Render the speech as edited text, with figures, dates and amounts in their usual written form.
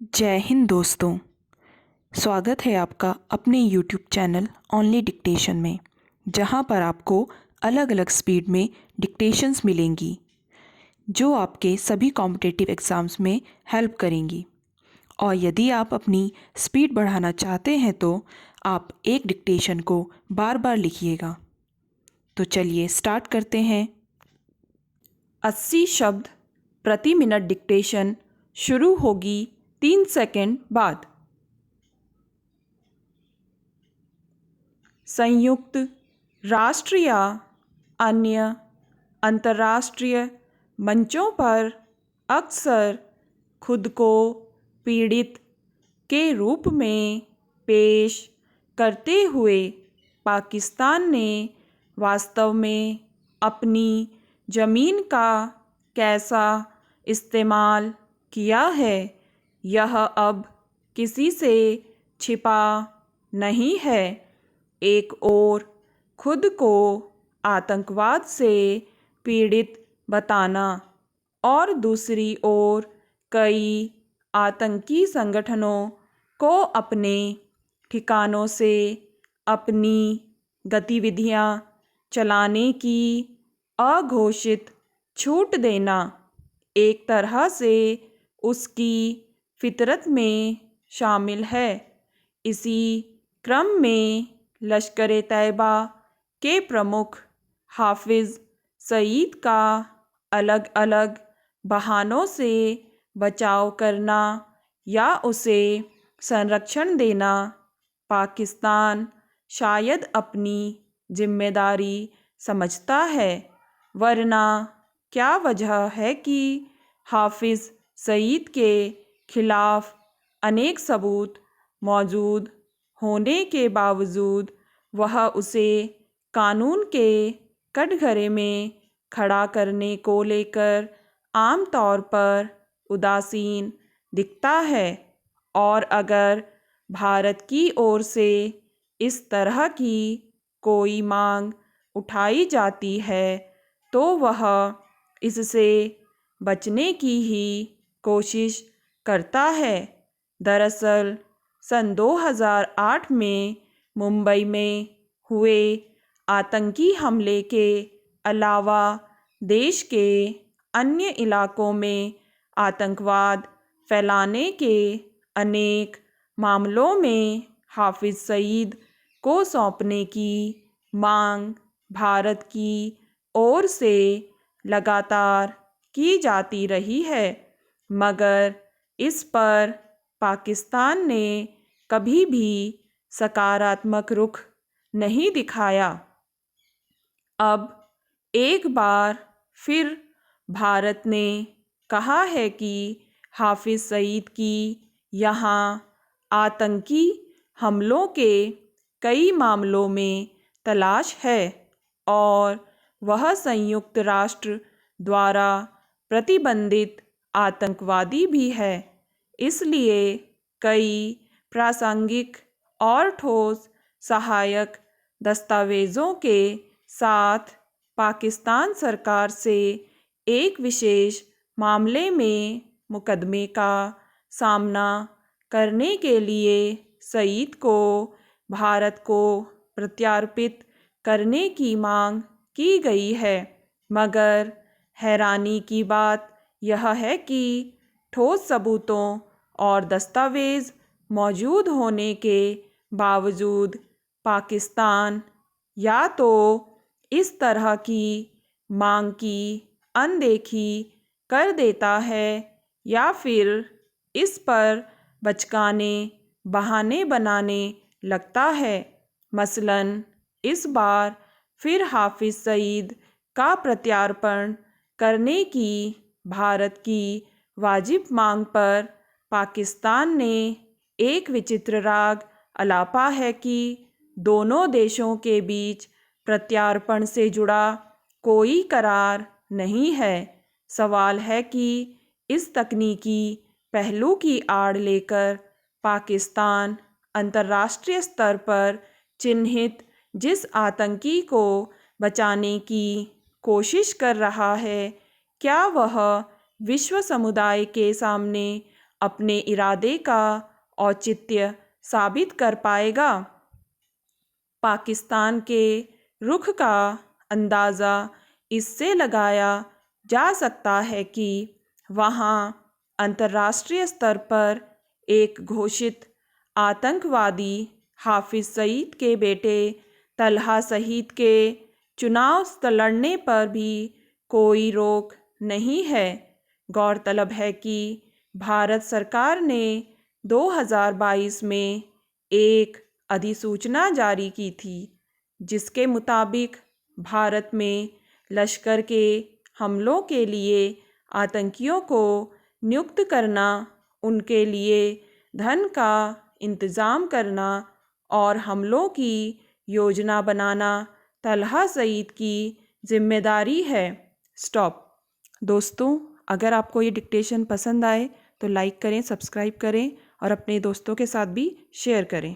जय हिंद दोस्तों। स्वागत है आपका अपने YouTube चैनल ओनली डिक्टेशन में, जहां पर आपको अलग अलग स्पीड में डिक्टेशंस मिलेंगी जो आपके सभी कॉम्पिटिटिव एग्ज़ाम्स में हेल्प करेंगी। और यदि आप अपनी स्पीड बढ़ाना चाहते हैं तो आप एक डिक्टेशन को बार बार लिखिएगा। तो चलिए स्टार्ट करते हैं। 80 शब्द प्रति मिनट डिक्टेशन शुरू होगी 3 सेकंड बाद। संयुक्त राष्ट्र या अन्य अंतर्राष्ट्रीय मंचों पर अक्सर खुद को पीड़ित के रूप में पेश करते हुए पाकिस्तान ने वास्तव में अपनी ज़मीन का कैसा इस्तेमाल किया है, यह अब किसी से छिपा नहीं है। एक ओर खुद को आतंकवाद से पीड़ित बताना और दूसरी ओर कई आतंकी संगठनों को अपने ठिकानों से अपनी गतिविधियां चलाने की अघोषित छूट देना एक तरह से उसकी फितरत में शामिल है। इसी क्रम में लश्कर-ए-तैयबा के प्रमुख हाफिज़ सईद का अलग अलग बहानों से बचाव करना या उसे संरक्षण देना पाकिस्तान शायद अपनी जिम्मेदारी समझता है। वरना क्या वजह है कि हाफिज़ सईद के खिलाफ अनेक सबूत मौजूद होने के बावजूद वह उसे कानून के कटघरे में खड़ा करने को लेकर आम तौर पर उदासीन दिखता है। और अगर भारत की ओर से इस तरह की कोई मांग उठाई जाती है तो वह इससे बचने की ही कोशिश करता है। दरअसल सन 2008 में मुंबई में हुए आतंकी हमले के अलावा देश के अन्य इलाकों में आतंकवाद फैलाने के अनेक मामलों में हाफिज़ सईद को सौंपने की मांग भारत की ओर से लगातार की जाती रही है, मगर इस पर पाकिस्तान ने कभी भी सकारात्मक रुख नहीं दिखाया। अब एक बार फिर भारत ने कहा है कि हाफिज़ सईद की यहाँ आतंकी हमलों के कई मामलों में तलाश है और वह संयुक्त राष्ट्र द्वारा प्रतिबंधित आतंकवादी भी है। इसलिए कई प्रासंगिक और ठोस सहायक दस्तावेज़ों के साथ पाकिस्तान सरकार से एक विशेष मामले में मुकदमे का सामना करने के लिए सईद को भारत को प्रत्यार्पित करने की मांग की गई है। मगर हैरानी की बात यह है कि ठोस सबूतों और दस्तावेज़ मौजूद होने के बावजूद पाकिस्तान या तो इस तरह की मांग की अनदेखी कर देता है या फिर इस पर बचकाने बहाने बनाने लगता है। मसलन इस बार फिर हाफिज़ सईद का प्रत्यार्पण करने की भारत की वाजिब मांग पर पाकिस्तान ने एक विचित्र राग अलापा है कि दोनों देशों के बीच प्रत्यार्पण से जुड़ा कोई करार नहीं है। सवाल है कि इस तकनीकी पहलू की आड़ लेकर पाकिस्तान अंतर्राष्ट्रीय स्तर पर चिन्हित जिस आतंकी को बचाने की कोशिश कर रहा है, क्या वह विश्व समुदाय के सामने अपने इरादे का औचित्य साबित कर पाएगा। पाकिस्तान के रुख का अंदाज़ा इससे लगाया जा सकता है कि वहाँ अंतर्राष्ट्रीय स्तर पर एक घोषित आतंकवादी हाफिज़ सईद के बेटे तलहा सईद के चुनाव लड़ने पर भी कोई रोक नहीं है। गौरतलब है कि भारत सरकार ने 2022 में एक अधिसूचना जारी की थी, जिसके मुताबिक भारत में लश्कर के हमलों के लिए आतंकियों को नियुक्त करना, उनके लिए धन का इंतज़ाम करना और हमलों की योजना बनाना तलहा सईद की जिम्मेदारी है। स्टॉप। दोस्तों, अगर आपको ये डिक्टेशन पसंद आए तो लाइक करें, सब्सक्राइब करें और अपने दोस्तों के साथ भी शेयर करें।